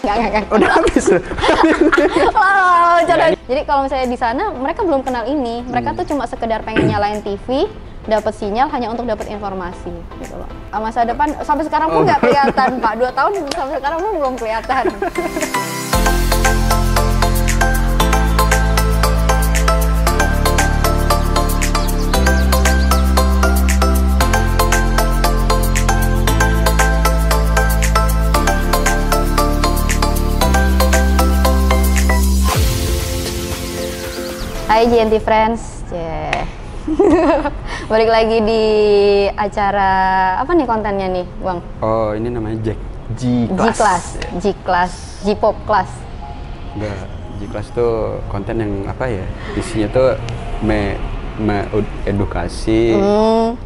Nggak. Udah habis. Wow, jadi kalau misalnya di sana mereka belum kenal ini, mereka tuh cuma sekedar pengen nyalain TV, dapat sinyal hanya untuk dapat informasi gitu loh. Masa depan sampai sekarang pun nggak kelihatan Pak, 2 tahun sampai sekarang pun belum kelihatan. Hai GNT Friends, balik lagi di acara apa nih kontennya nih, Bang? Oh, ini namanya G-Class. G-Class, G-Pop Class. Enggak, G-Class tuh konten yang apa ya? Isinya tuh edukasi,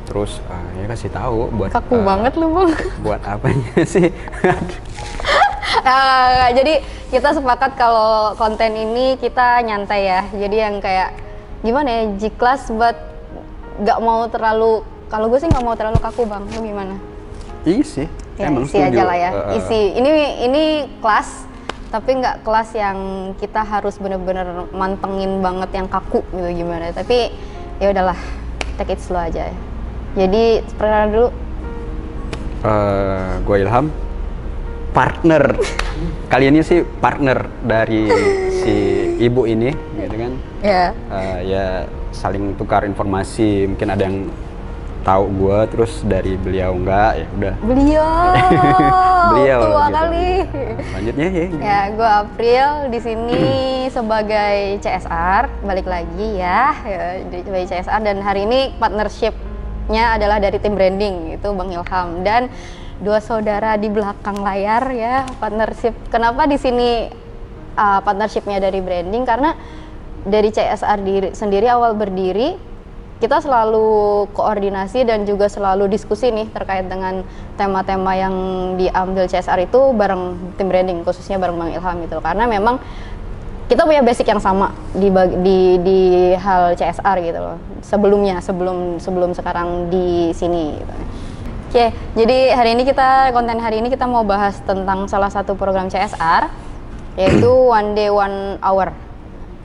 terus ya kasih tahu buat kaku banget lu, Bang. Buat apanya sih? Jadi kita sepakat kalau konten ini kita nyantai ya. Jadi yang kayak gimana ya, G-Class but gak mau terlalu, kalau gue sih gak mau terlalu kaku, Bang. Lu gimana? Isi, ya, emang isi aja lah ya. Isi. Ini kelas, tapi nggak kelas yang kita harus bener-bener mantengin banget yang kaku gitu gimana. Tapi ya udahlah, take it slow aja ya. Jadi perkenalan dulu. Gue Ilham, partner. Kali ini sih partner dari si ibu ini, gitu kan? Ya. Ya saling tukar informasi. Mungkin ada yang tahu gue, terus dari beliau enggak, ya udah. Beliau tua gitu. kali. Lanjutnya ya. Ya, gue April di sini sebagai CSR, balik lagi ya, sebagai CSR, dan hari ini partnership-nya adalah dari tim branding, itu Bang Ilham dan 2 saudara di belakang layar ya, partnership. Kenapa di sini partnership-nya dari branding? Karena dari CSR sendiri awal berdiri, kita selalu koordinasi dan juga selalu diskusi nih terkait dengan tema-tema yang diambil CSR itu bareng tim branding, khususnya bareng Bang Ilham gitu. Karena memang kita punya basic yang sama di hal CSR gitu loh. Sebelum sekarang di sini gitu. Oke, jadi konten hari ini kita mau bahas tentang salah satu program CSR, yaitu One Day One Hour.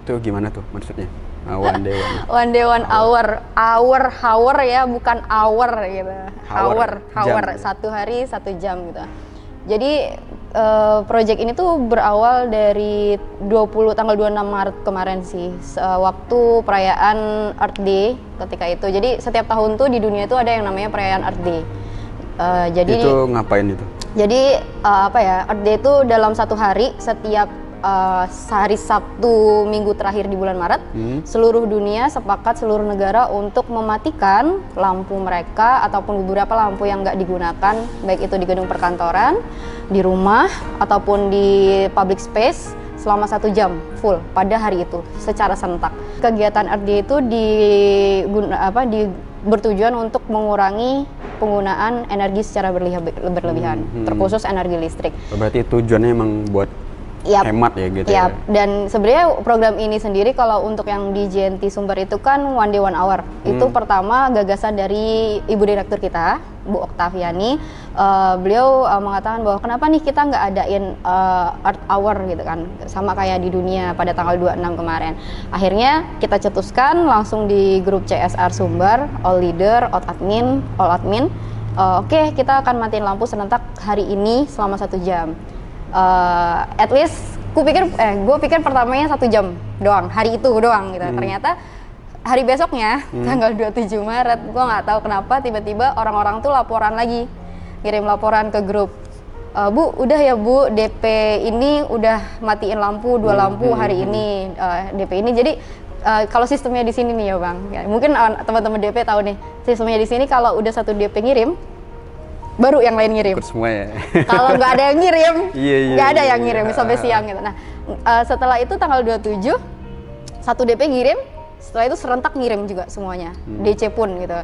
Itu gimana tuh maksudnya? One day one hour ya, bukan hour gitu. Hour, 1 hari 1 jam gitu. Jadi project ini tuh berawal dari tanggal 26 Maret kemarin sih, waktu perayaan Earth Day ketika itu. Jadi setiap tahun tuh di dunia itu ada yang namanya perayaan Earth Day. Jadi itu ngapain itu? Jadi Earth Day itu dalam 1 hari, setiap hari Sabtu minggu terakhir di bulan Maret, seluruh dunia sepakat, seluruh negara untuk mematikan lampu mereka ataupun beberapa lampu yang nggak digunakan, baik itu di gedung perkantoran, di rumah ataupun di public space selama 1 jam full pada hari itu secara serentak. Kegiatan Earth Day itu bertujuan untuk mengurangi penggunaan energi secara berlebihan, terkhusus energi listrik. Berarti tujuannya emang buat hemat ya gitu ya. Dan sebenarnya program ini sendiri kalau untuk yang di GNT Sumber itu kan One Day One Hour. Itu pertama gagasan dari Ibu Direktur kita, Bu Oktaviani. Beliau mengatakan bahwa kenapa nih kita nggak adain Earth Hour gitu kan, sama kayak di dunia pada tanggal 26 kemarin. Akhirnya kita cetuskan langsung di grup CSR Sumber, all leader, all admin. Oke, kita akan matiin lampu serentak hari ini selama 1 jam. At least gue pikir pertamanya 1 jam doang, hari itu doang gitu. Ternyata hari besoknya tanggal 27 Maret gue nggak tahu kenapa tiba-tiba orang-orang tuh ngirim laporan ke grup, Bu udah ya Bu, DP ini udah matiin lampu 2 lampu hari ini, DP ini. Jadi kalau sistemnya di sini nih ya Bang, ya, mungkin teman-teman DP tahu nih sistemnya di sini, kalau udah 1 DP ngirim baru yang lain ngirim. Ikut semua ya. Kalau nggak ada yang ngirim, nggak ada yang ngirim sampai siang gitu. Nah, setelah itu tanggal 27, 1 DP ngirim, setelah itu serentak ngirim juga semuanya, DC pun gitu.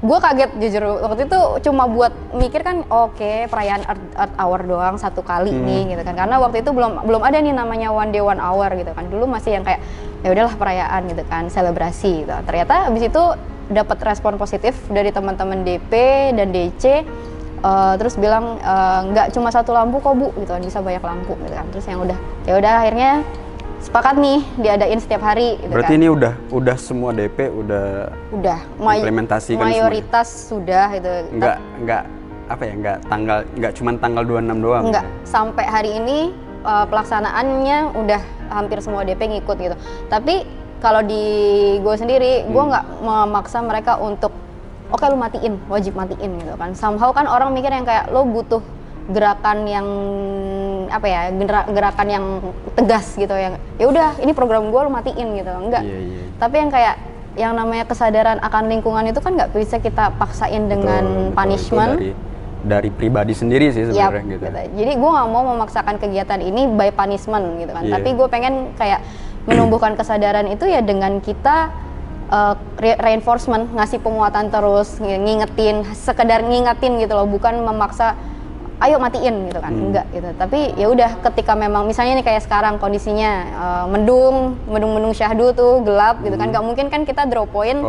Gue kaget jujur, waktu itu cuma buat mikir kan, oke, perayaan Earth Hour doang 1 kali nih gitu kan. Karena waktu itu belum ada nih namanya One Day One Hour gitu kan. Dulu masih yang kayak ya udahlah perayaan gitu kan, selebrasi gitu. Ternyata habis itu dapat respon positif dari teman-teman DP dan DC terus bilang nggak cuma satu lampu kok Bu gitu kan, bisa banyak lampu gitu kan. Terus yang udah akhirnya sepakat nih diadain setiap hari gitu. Berarti kan ini udah semua DP udah implementasikan mayoritas sudah gitu. Nggak cuma tanggal 26 doang. Enggak, sampai hari ini pelaksanaannya udah hampir semua DP ngikut gitu. Tapi kalau di gue sendiri, gue nggak memaksa mereka untuk oke lu matiin, wajib matiin gitu kan. Somehow kan orang mikir yang kayak lo butuh gerakan yang apa ya, gerakan yang tegas gitu, yang ya udah ini program gue lo matiin gitu. Enggak. Tapi yang kayak yang namanya kesadaran akan lingkungan itu kan nggak bisa kita paksain dengan punishment. Dari pribadi sendiri sih sebenarnya gitu. Jadi gue nggak mau memaksakan kegiatan ini by punishment gitu kan. Tapi gue pengen kayak menumbuhkan kesadaran itu ya dengan kita reinforcement, ngasih penguatan terus, sekedar ngingetin gitu loh, bukan memaksa ayo matiin gitu kan. Enggak gitu. Tapi ya udah, ketika memang misalnya nih kayak sekarang kondisinya mendung syahdu tuh gelap gitu kan, nggak mungkin kan kita drop point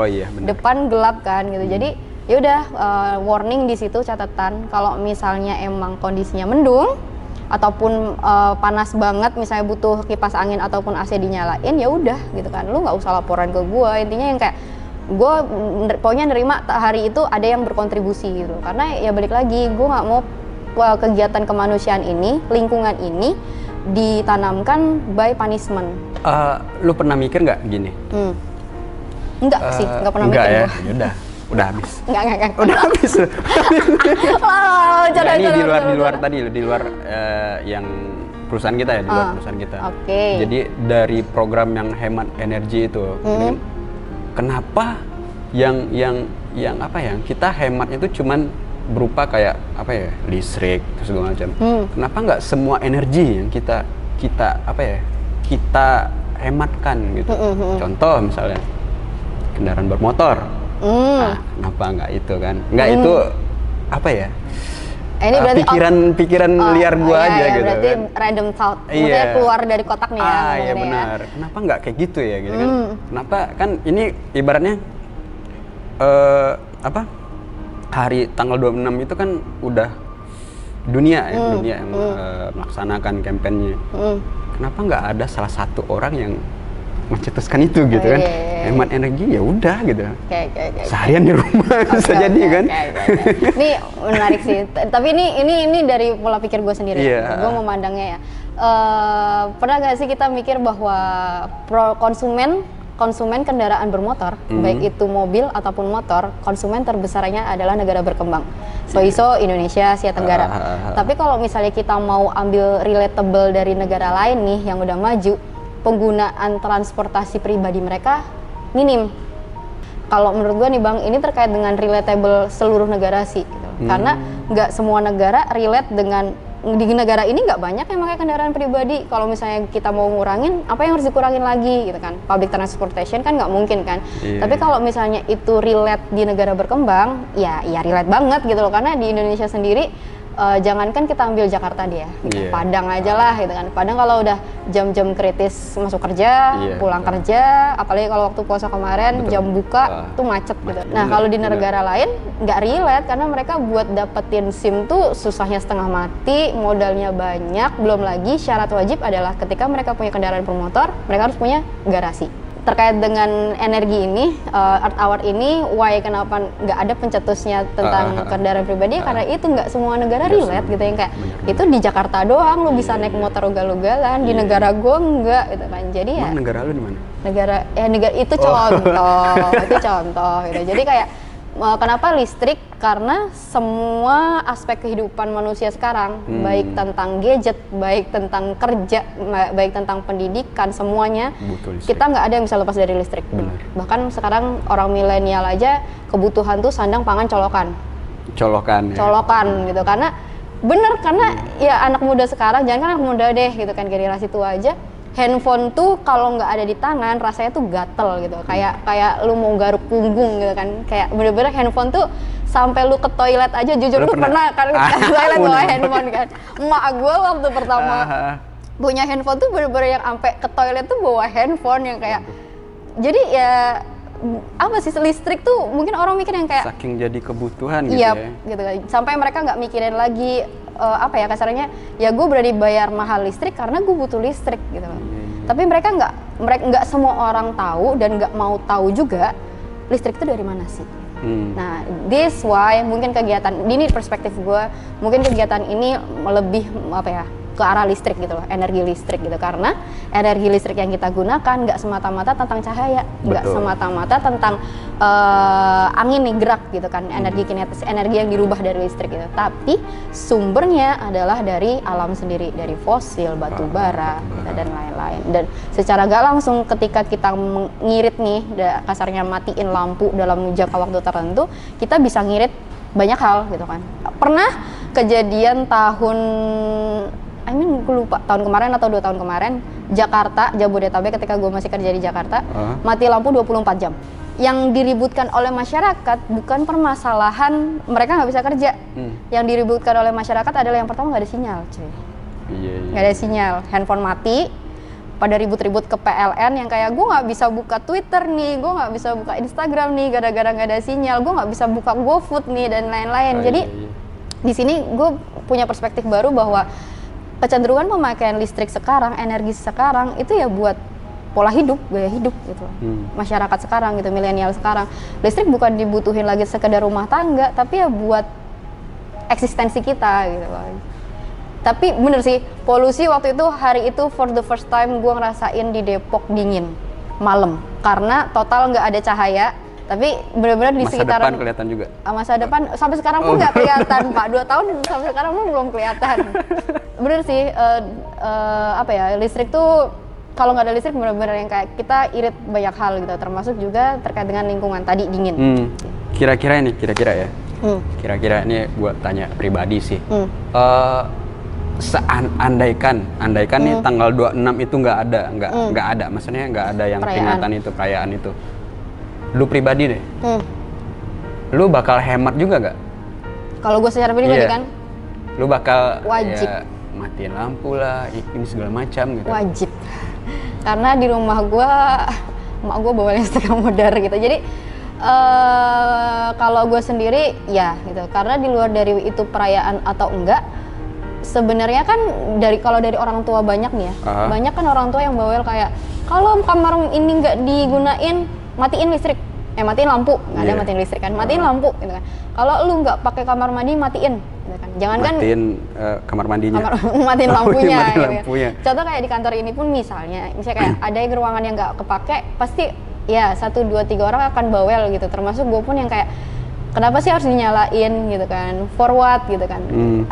depan gelap kan gitu. Jadi ya udah, warning di situ, catatan kalau misalnya emang kondisinya mendung ataupun panas banget, misalnya butuh kipas angin ataupun AC dinyalain, ya udah gitu kan, lu nggak usah laporan ke gue. Intinya yang kayak gue pokoknya nerima hari itu ada yang berkontribusi gitu, karena ya balik lagi, gue nggak mau kegiatan kemanusiaan ini, lingkungan ini ditanamkan by punishment. Lu pernah mikir nggak gini? Enggak sih, nggak pernah mikir ya? Gue. Udah habis. Enggak. Udah habis. Di luar yang perusahaan kita ya, di luar perusahaan kita. Oke. Jadi dari program yang hemat energi itu, kenapa yang apa ya? Kita hematnya itu cuman berupa kayak apa ya? Listrik terus segala macam. Kenapa nggak semua energi yang kita apa ya? Kita hematkan gitu. Contoh misalnya kendaraan bermotor. Nah, kenapa nggak itu kan? Nggak itu apa ya? Ini berarti pikiran liar gua aja gitu berarti kan. Random thought. Maksudnya keluar dari kotak nih ya. Iya benar. Ya. Kenapa nggak kayak gitu ya gitu kan? Kenapa kan ini ibaratnya hari tanggal 26 itu kan udah dunia yang melaksanakan kampanye. Kenapa nggak ada salah satu orang yang mencetuskan itu gitu kan? Hemat energi ya udah gitu. Seharian di rumah bisa jadi kan. Ini menarik sih. Tapi ini dari pola pikir gue sendiri. Gue memandangnya ya. Pernah nggak sih kita mikir bahwa konsumen kendaraan bermotor, baik itu mobil ataupun motor, konsumen terbesarnya adalah negara berkembang. So Indonesia, Asia Tenggara. Tapi kalau misalnya kita mau ambil relatable dari negara lain nih yang udah maju, penggunaan transportasi pribadi mereka minim. Kalau menurut gue nih Bang, ini terkait dengan relatable seluruh negara sih gitu. Karena nggak semua negara relate dengan, di negara ini nggak banyak yang pakai kendaraan pribadi. Kalau misalnya kita mau ngurangin, apa yang harus dikurangin lagi gitu kan? Public transportation kan nggak mungkin kan. Tapi kalau misalnya itu relate di negara berkembang, ya relate banget gitu loh. Karena di Indonesia sendiri, jangankan kita ambil Jakarta dia, Padang aja lah gitu kan. Padang kalau udah jam-jam kritis masuk kerja, pulang kerja, apalagi kalau waktu puasa kemarin jam buka tuh macet gitu. Nah kalau di negara lain nggak relate, karena mereka buat dapetin SIM tuh susahnya setengah mati, modalnya banyak, belum lagi syarat wajib adalah ketika mereka punya kendaraan bermotor, mereka harus punya garasi. Terkait dengan energi ini, Earth Hour ini, kenapa nggak ada pencetusnya tentang kendaraan pribadi? Karena itu nggak semua negara relate gitu, yang kayak itu di Jakarta doang lu bisa naik motor ugal-ugalan, di negara gue enggak gitu kan. Jadi ya negara lu di mana? Negara itu contoh gitu. Jadi kayak kenapa listrik? Karena semua aspek kehidupan manusia sekarang, baik tentang gadget, baik tentang kerja, baik tentang pendidikan, semuanya kita nggak ada yang bisa lepas dari listrik. Bahkan sekarang orang milenial aja kebutuhan tuh sandang, pangan, colokan gitu. Karena ya anak muda sekarang, jangan kan anak muda deh gitu kan, generasi tua aja, handphone tuh kalau nggak ada di tangan rasanya tuh gatel gitu, kayak lu mau garuk punggung gitu kan. Kayak bener-bener handphone tuh sampai lu ke toilet aja, jujur lu pernah kan ke toilet bawa handphone kan. Emak gue waktu pertama punya handphone tuh bener-bener yang sampai ke toilet tuh bawa handphone, yang kayak jadi ya apa sih listrik tuh mungkin orang mikir yang kayak saking jadi kebutuhan gitu iya, ya. Gitu kan. Sampai mereka nggak mikirin lagi apa ya kasarnya, ya gue berani bayar mahal listrik karena gue butuh listrik gitu loh. Tapi mereka nggak semua orang tahu dan nggak mau tahu juga listrik itu dari mana sih. Nah, this why mungkin kegiatan ini perspektif gue, mungkin kegiatan ini lebih apa ya, ke arah listrik gitu loh, energi listrik gitu, karena energi listrik yang kita gunakan nggak semata-mata tentang cahaya, nggak semata-mata tentang angin nih gerak gitu kan, energi kinetis, energi yang dirubah dari listrik gitu, tapi sumbernya adalah dari alam sendiri, dari fosil, batu bara gitu, dan lain-lain. Dan secara gak langsung ketika kita ngirit nih, kasarnya matiin lampu dalam jangka waktu tertentu, kita bisa ngirit banyak hal gitu kan. Pernah kejadian gue lupa tahun kemarin atau 2 tahun kemarin, Jakarta, Jabodetabek, ketika gue masih kerja di Jakarta, mati lampu 24 jam. Yang diributkan oleh masyarakat bukan permasalahan mereka nggak bisa kerja. Yang diributkan oleh masyarakat adalah yang pertama nggak ada sinyal, cuy. Nggak ada sinyal, handphone mati, pada ribut-ribut ke PLN yang kayak gue nggak bisa buka Twitter nih, gue nggak bisa buka Instagram nih, gara-gara nggak ada sinyal, gue nggak bisa buka GoFood nih, dan lain-lain. Jadi di sini gue punya perspektif baru bahwa kecenderungan pemakaian listrik sekarang, energi sekarang itu ya buat pola hidup, gaya hidup gitu. Masyarakat sekarang gitu, milenial sekarang. Listrik bukan dibutuhin lagi sekedar rumah tangga, tapi ya buat eksistensi kita gitu loh. Tapi bener sih, polusi waktu itu, hari itu for the first time gue ngerasain di Depok dingin malam, karena total nggak ada cahaya. Tapi benar-benar di sekitaran masa depan kelihatan juga. Masa depan sampai sekarang pun nggak kelihatan, Pak. 2 tahun sampai sekarang pun belum kelihatan. Bener sih, apa ya, listrik tuh kalau nggak ada listrik benar-benar yang kayak kita irit banyak hal gitu, termasuk juga terkait dengan lingkungan tadi dingin. Kira-kira ya. Kira-kira ini buat tanya pribadi sih. Andaikan nih tanggal 26 itu nggak ada, maksudnya nggak ada yang peringatan itu, perayaan itu. Lu pribadi deh, lu bakal hemat juga nggak? Kalau gue secara pribadi kan, lu bakal wajib matiin lampu lah, ini segala macam gitu. Wajib, karena di rumah gue, emak gue bawa listrik modar gitu. Jadi kalau gue sendiri ya gitu, karena di luar dari itu perayaan atau enggak, sebenarnya kan kalau dari orang tua banyak nih ya, banyak kan orang tua yang bawel kayak kalau kamar ini nggak digunain, matiin listrik, matiin lampu, nggak ada matiin listrik kan, matiin lampu gitu kan. Kalau lu nggak pakai kamar mandi, matiin gitu kan. Jangan matiin kamar mandinya, matiin lampunya, matiin gitu lampunya. Kan. Contoh kayak di kantor ini pun misalnya kayak ada yang ruangan yang nggak kepake, pasti ya 1, 2, 3 orang akan bawel gitu, termasuk gue pun yang kayak kenapa sih harus dinyalain gitu kan, forward gitu kan.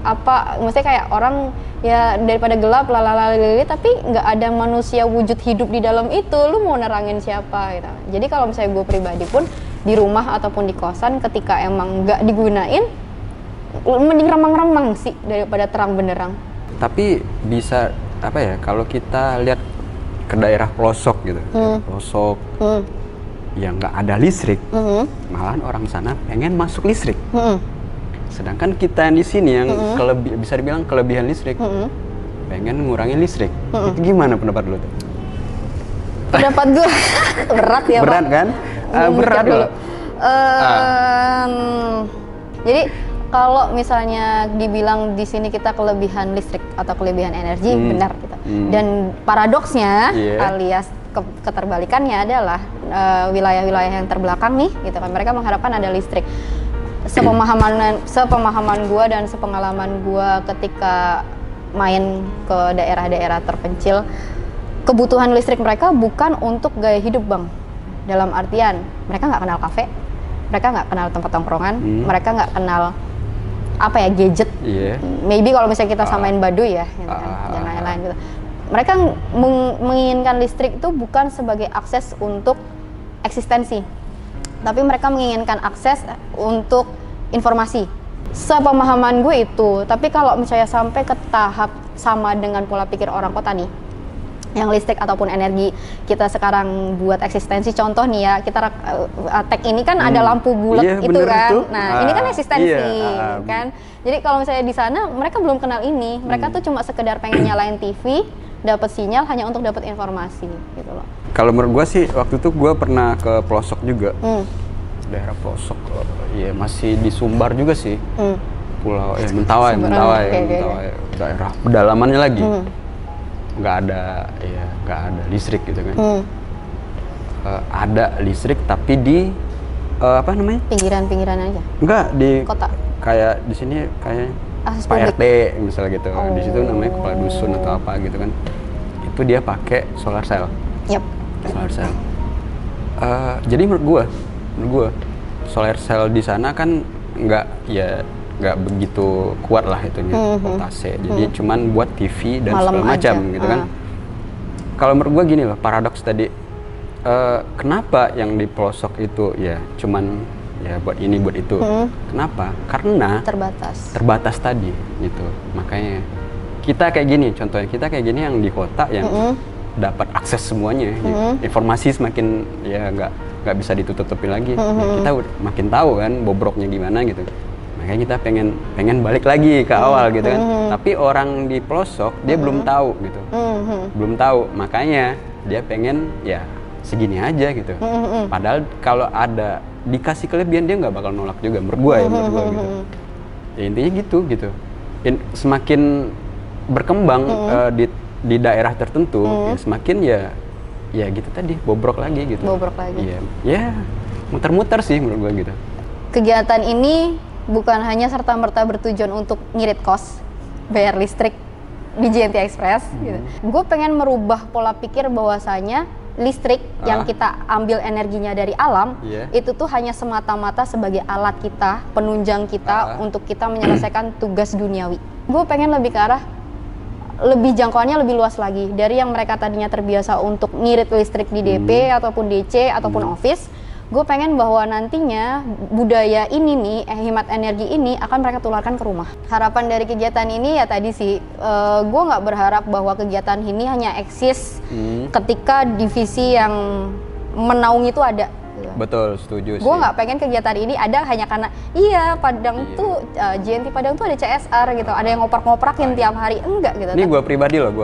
Apa maksudnya kayak orang ya daripada gelap lalalali, tapi nggak ada manusia wujud hidup di dalam itu, lu mau nerangin siapa gitu. Jadi kalau misalnya gue pribadi pun di rumah ataupun di kosan, ketika emang nggak digunain, mending remang-remang sih daripada terang benderang. Tapi bisa apa ya, kalau kita lihat ke daerah pelosok gitu, pelosok yang nggak ada listrik, malahan orang sana pengen masuk listrik. Sedangkan kita di sini yang bisa dibilang kelebihan listrik, pengen ngurangin listrik. Itu gimana pendapat lu tuh? Pendapat gue berat ya, berat Pak. Kan? Berat loh. Jadi kalau misalnya dibilang di sini kita kelebihan listrik atau kelebihan energi, benar gitu. Dan paradoksnya alias keterbalikannya adalah wilayah-wilayah yang terbelakang nih gitu kan, mereka mengharapkan ada listrik. Sepemahaman gue dan sepengalaman gue ketika main ke daerah-daerah terpencil, kebutuhan listrik mereka bukan untuk gaya hidup, Bang. Dalam artian mereka nggak kenal kafe, mereka nggak kenal tempat tongkrongan, mereka nggak kenal apa ya, gadget. Maybe kalau misalnya kita samain Baduy ya, gitu kan, dan lain-lain gitu. Mereka menginginkan listrik itu bukan sebagai akses untuk eksistensi, tapi mereka menginginkan akses untuk informasi. Sepemahaman gue itu. Tapi kalau misalnya sampai ke tahap sama dengan pola pikir orang kota nih, yang listrik ataupun energi kita sekarang buat eksistensi, contoh nih ya, kita tag ini kan ada lampu bulat itu kan itu. Nah ini kan eksistensi kan. Jadi kalau misalnya di sana mereka belum kenal ini, mereka tuh cuma sekedar pengen nyalain TV, dapat sinyal hanya untuk dapat informasi gitu loh. Kalau menurut gue sih waktu itu gue pernah ke pelosok juga, daerah pelosok, ya masih di Sumbar juga sih, pulau Mentawai, daerah pedalamannya lagi, nggak ada listrik gitu kan, ada listrik tapi di apa namanya? Pinggiran aja? Enggak, di kota. Kayak di sini kayak Pak RT misalnya gitu, di situ namanya kepala dusun atau apa gitu kan, itu dia pakai solar cell. Solar cell. Jadi menurut gua solar cell di sana kan nggak begitu kuat lah itunya voltase. Jadi cuman buat TV dan segala macam gitu kan. Kalau menurut gua gini loh, paradoks tadi. Kenapa yang di pelosok itu ya cuman ya buat ini buat itu? Kenapa? Karena terbatas tadi gitu. Makanya kita kayak gini, contohnya kita kayak gini yang di kota yang dapat akses semuanya, informasi semakin ya nggak bisa ditutup-tutupin lagi. Ya, kita makin tahu kan bobroknya gimana gitu. Makanya kita pengen balik lagi ke awal gitu kan. Tapi orang di pelosok dia belum tahu gitu, belum tahu. Makanya dia pengen ya segini aja gitu. Padahal kalau ada dikasih kelebihan dia nggak bakal nolak juga. Menurut gua gitu. Ya intinya gitu. Semakin berkembang di daerah tertentu, ya semakin ya gitu tadi bobrok lagi gitu. Ya muter-muter sih menurut gua gitu. Kegiatan ini bukan hanya serta-merta bertujuan untuk ngirit kos, bayar listrik di JNT Express gitu. Gue pengen merubah pola pikir bahwasanya listrik yang kita ambil energinya dari alam itu tuh hanya semata-mata sebagai alat kita, penunjang kita untuk kita menyelesaikan tugas duniawi. Gue pengen lebih ke arah lebih jangkauannya lebih luas lagi dari yang mereka tadinya terbiasa untuk ngirit listrik di DP ataupun DC ataupun office. Gue pengen bahwa nantinya budaya ini nih, hemat energi ini akan mereka tularkan ke rumah. Harapan dari kegiatan ini ya tadi sih, gue nggak berharap bahwa kegiatan ini hanya eksis ketika divisi yang menaungi itu ada. Betul, setuju sih. Gue nggak pengen kegiatan ini ada hanya karena Padang tuh JNT Padang tuh ada CSR gitu, ada yang ngoprak-ngoprakin tiap hari, enggak gitu. Ini gue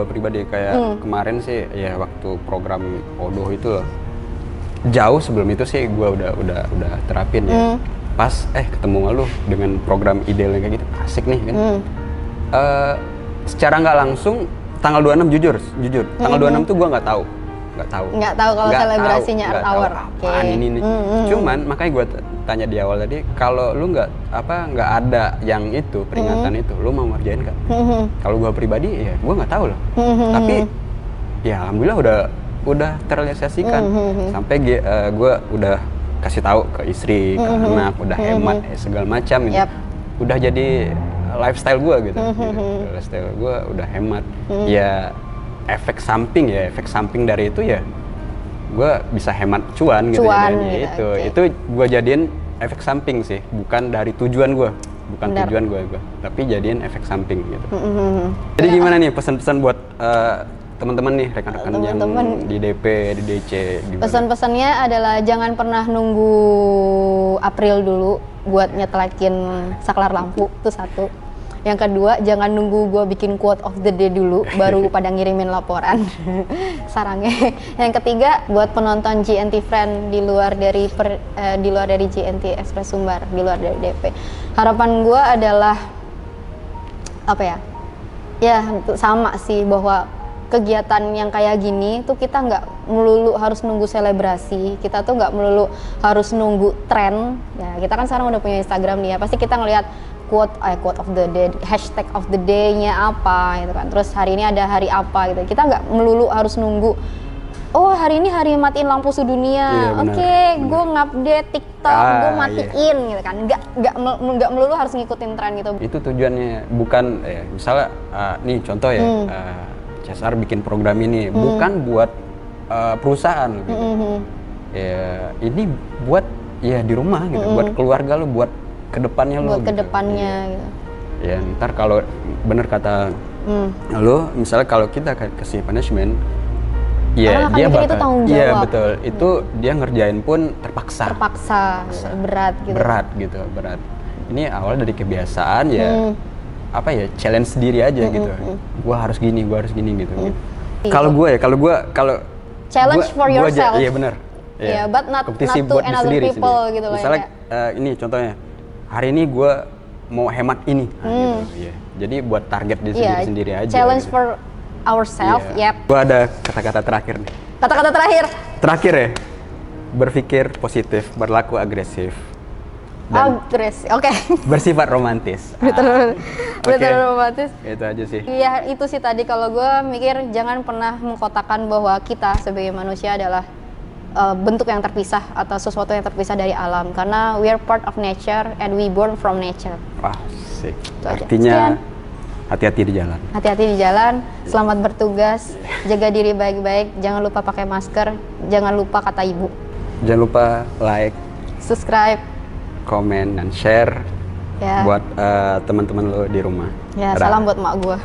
pribadi kayak kemarin sih ya waktu program Odoh itu loh. Jauh sebelum itu sih gue udah terapin ya. Pas ketemu lu dengan program ideal kayak gitu, asik nih kan. Secara nggak langsung tanggal 26 jujur tanggal 26 tuh gue nggak tahu kalau selebrasinya Earth Hour. Apaan ini nih. Cuman makanya gue tanya di awal tadi, kalau lu nggak ada yang itu peringatan itu, lu mau ngerjain nggak? Kalau gue pribadi ya gue nggak tahu loh. Tapi ya alhamdulillah udah terrealisasikan. Sampai gue udah kasih tahu ke istri, ke anak, udah hemat segala macam gitu. Udah jadi lifestyle gue gitu. Lifestyle gue udah hemat. Ya efek samping dari itu ya gue bisa hemat cuan gitu. Itu gue jadiin efek samping sih, bukan dari tujuan gue, tujuan gue, tapi jadiin efek samping gitu. Jadi gimana nih pesan-pesan buat teman-teman nih, rekan-rekan yang di DP, di DC? Pesan-pesannya adalah jangan pernah nunggu April dulu buat nyetelekin saklar lampu, itu satu. Yang kedua, jangan nunggu gue bikin quote of the day dulu, baru pada ngirimin laporan. Sarangnya. Yang ketiga, buat penonton JNT Friend di luar dari JNT Express Sumbar, di luar dari DP. Harapan gue adalah apa ya? Ya sama sih, bahwa kegiatan yang kayak gini tuh kita nggak melulu harus nunggu selebrasi, kita tuh nggak melulu harus nunggu tren. Ya kita kan sekarang udah punya Instagram nih ya, pasti kita ngelihat quote of the day, hashtag of the day-nya apa gitu kan. Terus hari ini ada hari apa gitu. Kita nggak melulu harus nunggu, oh hari ini hari matiin lampu sedunia. Gue ngupdate TikTok, gue matiin gitu kan. Nggak melulu harus ngikutin tren gitu. Itu tujuannya, bukan misalnya nih contoh ya, CSR bikin program ini bukan buat perusahaan gitu. Ya ini buat ya di rumah gitu, buat keluarga lo, buat kedepannya lo. Buat kedepannya gitu. Ya ntar kalau bener kata lo, misalnya kalau kita kasih punishment, ya dia bakal, itu tanggung jawab. Iya betul, itu dia ngerjain pun terpaksa berat gitu. Berat. Ini awal dari kebiasaan ya. Challenge sendiri aja gitu. Gua harus gini gitu. Kalau challenge for yourself. Iya benar. Yeah, but not to another people gitu loh. Misalnya ini contohnya, hari ini gue mau hemat ini, gitu. Yeah. Jadi buat target diri sendiri aja. Challenge gitu. for ourselves. Yep. Gue ada kata-kata terakhir nih. Kata-kata terakhir. Terakhir ya, berpikir positif, berlaku agresif. Agresif, oke. Bersifat romantis. Betul romantis. Itu aja sih. Iya, itu sih tadi kalau gue mikir jangan pernah mengkotakkan bahwa kita sebagai manusia adalah bentuk yang terpisah atau sesuatu yang terpisah dari alam, karena we are part of nature and we born from nature. Wah, sih. Artinya hati-hati di jalan. Hati-hati di jalan. Selamat bertugas. Jaga diri baik-baik. Jangan lupa pakai masker. Jangan lupa kata ibu. Jangan lupa like, subscribe, komen dan share buat teman-teman lo di rumah. Ya, salam buat mak gua.